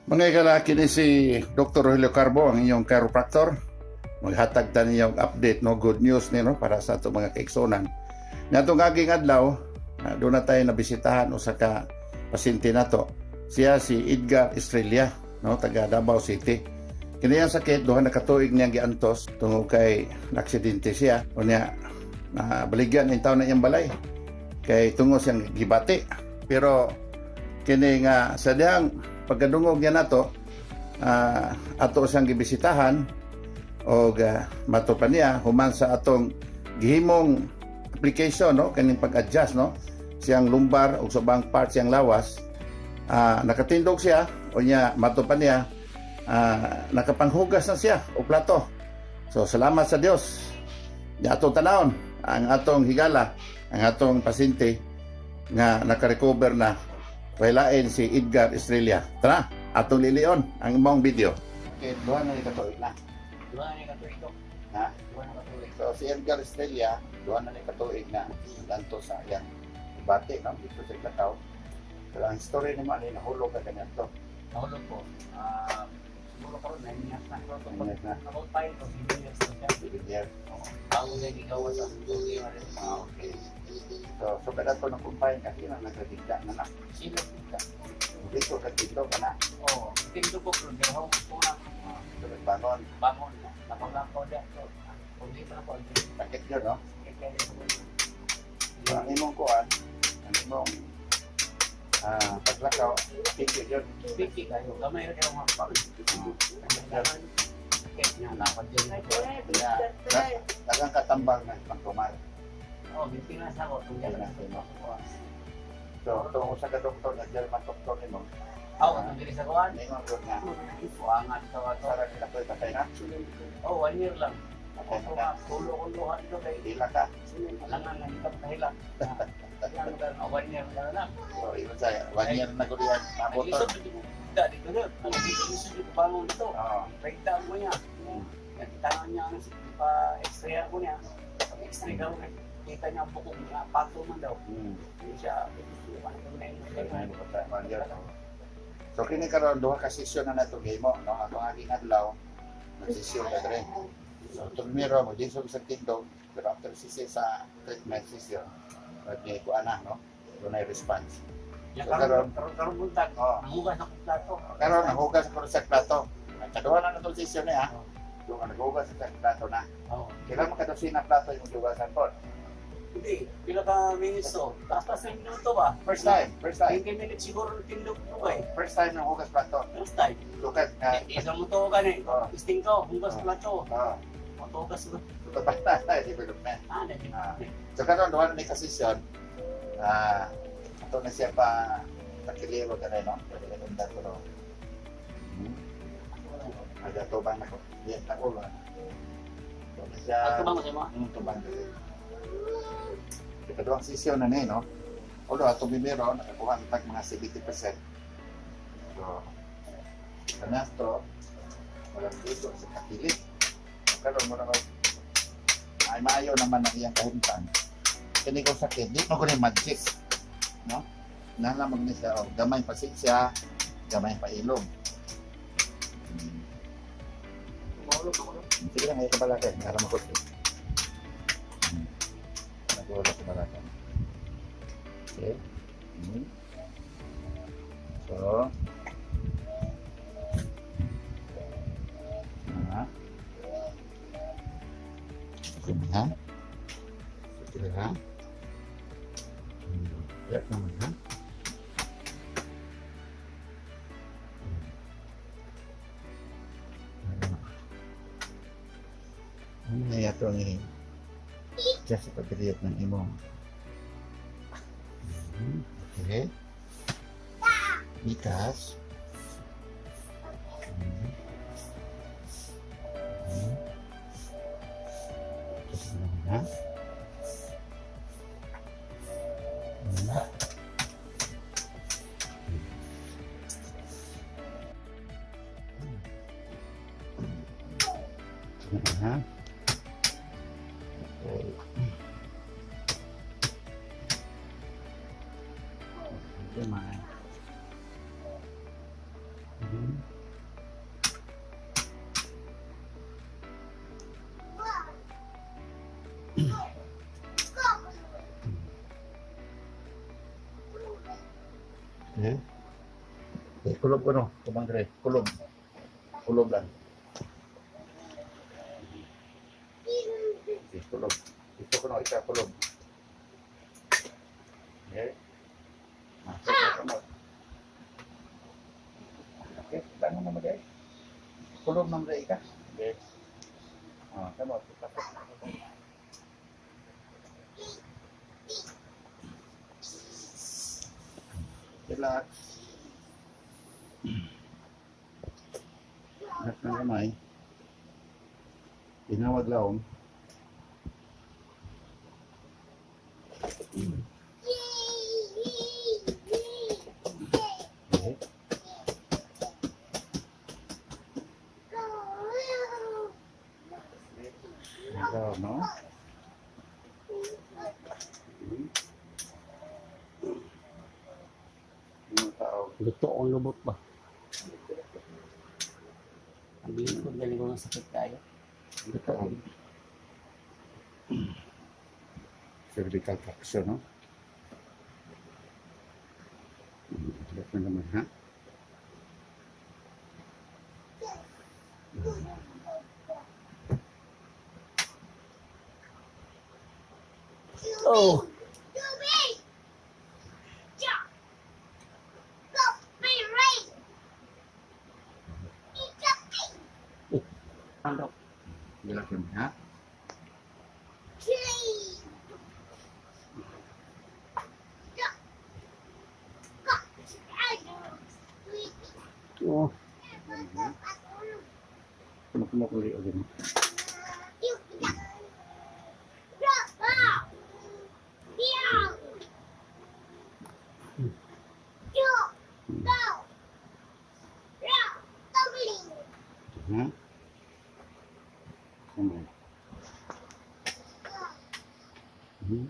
Mga kalaki ni si Dr. Rogelio Carbo, ang inyong chiropractor. Maghatag ta niyong update, no, good news ni, no, para sa ato mga kaigsonan. Natong aging adlaw, doon na tayo nabisitahan o sa ka pasyente nato. Siya si Edgar Estrella, no, taga Davao City. Kiniyang sakit, duha na katuig niyang giantos tungod kay naksidente siya. O niya, baligyan ng taon na iyang balay. Kay tungod siyang gibati. Pero kini nga sa diyang pagkadungog niya nato, ato siyang gibisitahan o matupan niya human sa atong gihimong application, no, kaning pag-adjust, no, siyang lumbar o subang part siyang lawas. Nakatindog siya o niya matupan niya, nakapanghugas na siya o plato. So salamat sa Dios. Di atong tanawon ang atong higala, ang atong pasyente nga naka-recover na. Wailain si Edgar Estrella. Tara, atong lilion ang imong video. Okay, duha na ni katuig na. Duha na katuig to. Ha? Duha na katuig. So si Edgar Estrella, duha na ni katuig na lanto sa iyang bati, no, dito sa Icataw. Pero ang story ni Mali, nahulog ka ganyan to. Nahulog po. Siguro karon na niya na ko to. Nine years na. About 5 to 7 years na siya. 7 years. Ako sa gigawa sa studio na rin. Okay. So kada to na kumpay kasi na nagdigda na na. Sila kita. Dito ka dito ka na. Oh, tindo ko pero deho ko na. So bangon, Bangon na. Napaglampaw dia. So, kung di pa ako. sakit yun, no? Kaya So ang imong kuan, ang imong paglakaw, tigil yun. Biki kayo. Gamay rin yung mga pag. Kaya niya dapat din. Dagang katambal na pagtumal. Oh, biki na sa ako. Tunggal na sa So tungo sa ka-doktor na German doktor nimo, ako, ang diri sa kuwan. ningon ko nga, Kuwangan sa wato. sarang kita ko patay na. Oh, 1 year lang. Ako mga pulo-kuluhan ito kay Hila ka. alangan na kita kahila. Yan ka na 1 year na. So iyon saya, 1 year na ko diyan nabotor. Nag-isod dito dito dito. Nag-isod dito bangon dito. Oo. Breakdown mo niya. Nakitaan niya ang pa-x-ray ko niya. Pag-x-ray daw, kita niya ang bukong niya, pato man daw. Hindi siya, So kini karon duha ka session na nato game mo, no? Atong aging adlaw nagsesyon ka dire. So tumiro mo din sa tindog, pero after sa treatment session, pwede ko ana, no? Dunay response. Karon buntag, Oh. nahugas ako plato. Karon nahugas ko sa plato. At kaduha na natong session niya, doon ka naghugas sa plato na. Oo. Kailan makadosin na plato yung hugasan po? Hindi, pila ka minutes to. Tapos na minuto ba? First time. 20 minutes siguro tindog ko eh. First time nang hugas plato. First time. Lukat na. Isang mo to ka na eh. Oo. Isting ko, hugas plato. Ah, Matugas ko. tutupan na development. Na So karon duha na ni kasesyon. Ato na siya pa nakiliro ka rin, no? Pwede ka tundar ko, no? Aga tubang na ko. Yes, na ko, no? So na siya... Ito ba mo sa mga? Tubang ka rin. Ikaduhang sesyon na ni, no? Although ato bibiro, nakakuha ng tag mga 70%. So, kanas to, walang dito sa kakilit. Karon mo na ay maayo naman ang iyang kahimtan. Kini ko sakit, di mo ko ni magic, no? Nalamag ni siya, oh, gamay pa siya, gamay pa ilog. Sige lang, ayaw kabalakan, para makot. Nagwala kabalakan. Okay. So, ha? Sige ha? Ya naman ha? Ano na yato ni just pag-create ng imong okay ikas ha? Ha? Okay. Diba? Kulob ko no, kumandre. Kulob. Kulob lang. Okay, kulob. Ito ko no, isa kulob. Okay. Okay, tanong naman guys. Kulob ng ray ka. Okay. Come on. Relax. Relax ng kamay. Tinawag laom. Okay. Ikaw, no? Yung tao. Luto ang lubot ba? Ang likod galing ko ng sakit kayo. Ito. Cervical fracture, no? Relax na naman, ha? Oh! Ano? Relax naman, ha? Oh, Kumakuli ulit. Ha? Ano? Hmm?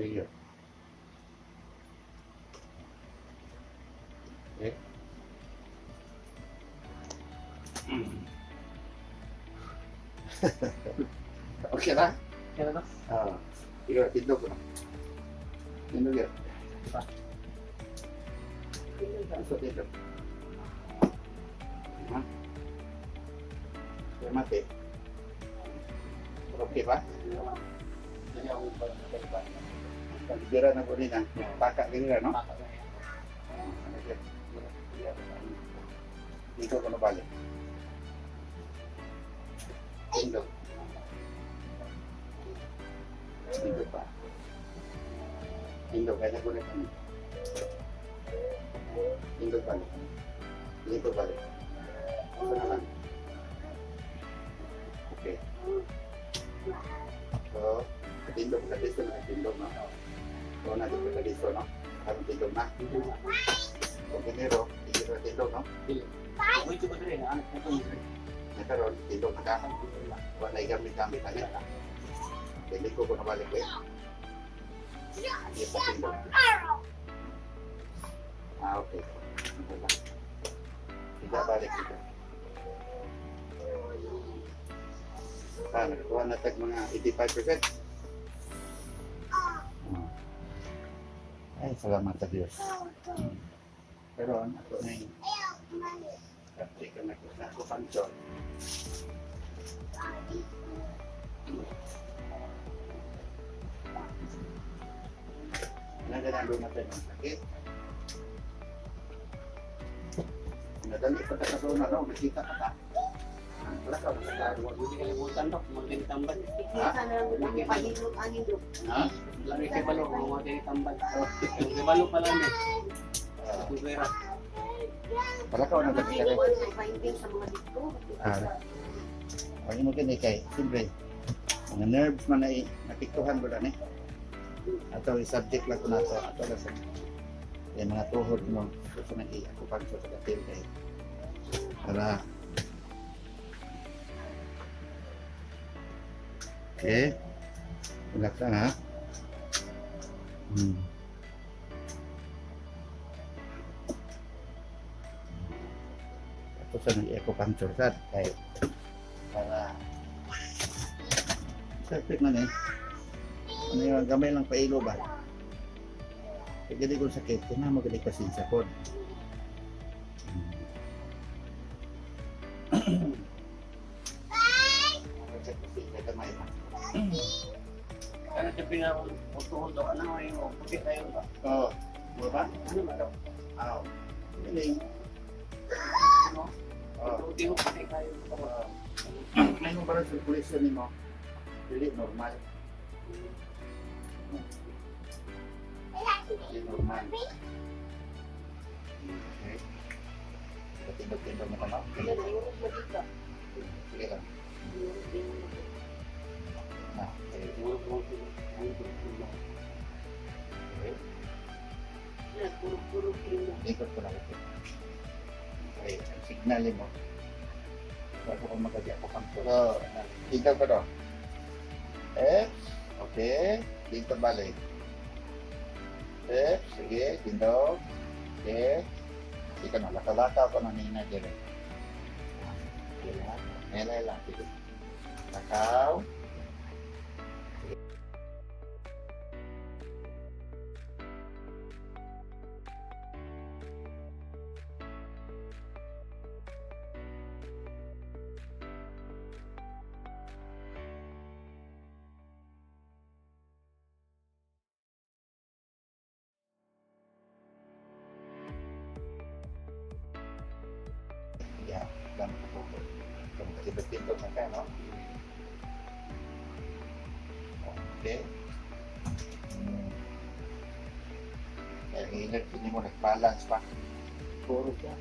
Iya. Okay. Okay lah. kaya na? Iya, tindog ko. Tindog yan. Gusto tindog. Ha? Kaya mati. Okay ba? Pagbira na ko rin ah. Pakak din na, no? Dito ko na balik. Tindog. Tindog pa. Tindog, kaya na ko rin kami. Tindog balik. Dito balik. Ito na lang. Okay. So, tindog na dito na tindog na. So, na dito na dito, no? Parang tindog na. Kung dinero, tindog na tindog, no? Uy, ito ba rin? Anak ko ito. Nakaroon, tindog na ka. Kung naigamit-gamit na nila. Hindi ko na balik ko eh. Hindi pa tindog. Okay. Ito lang. Hindi balik dito. Nakakuha na tag mga 85%. Ay, salamat sa Diyos. Pero ako na yung kasi ka na pansyon. Nagandang natin ang sakit. Nadali pa ka sa una, no? Nakita ka ka. Wala ka, wala ka. Hindi kalimutan dok, mga tambal. Ha? Lari kay balo, mga tambal. Yung kay balo pala na. Kuwera. Wala ka, wala ka. Pag mo kini kay, siyempre, mga nerves man ay napiktuhan ko lang eh. Ato, i-subject lang ko na ito. Ato lang sa yung mga tuhod mo. Gusto na i-akupan ko sa katil kay para Okay. Relax lang ha. Hmm. Ito sa nag-eco-puncture sad. Kahit para perfect na eh. Ano yung gamay lang pailo ba? Kaya gani kung sakit, kaya na magaling kasi sa pod. Ano sabi nga kung tutuhod daw, ano yung puti tayo ba? Oo. Di ba? Ano ba daw? Oo. Galing. Ano? Oo. Puti mo puti tayo. May mo parang circulation ni mo. Dili normal. Dili normal. Okay. Tindog-tindog mo ka na. Sige lang. Na. Okay. Ikot ko lang ito. Okay. Ang signal mo. Bago ko magagya ko kang tulo. Tingnan ko daw. Okay. Dito balik. Sige. Tindog. Okay. Ika na. Laka-laka ko na nina dire. Nilay lang. Sige. Lakaw. Ya, dan pupuk. Kemudian berpintu sampai no. Oke. Yang ingat ini mau balance pa. Puro siya.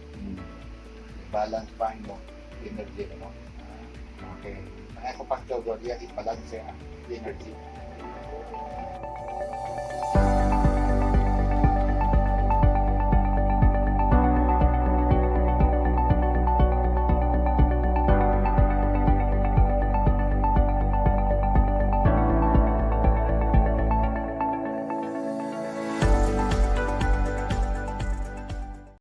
Balance pa mo energy no. Okay. Ang ako pang jogo dia i-balance ang energy.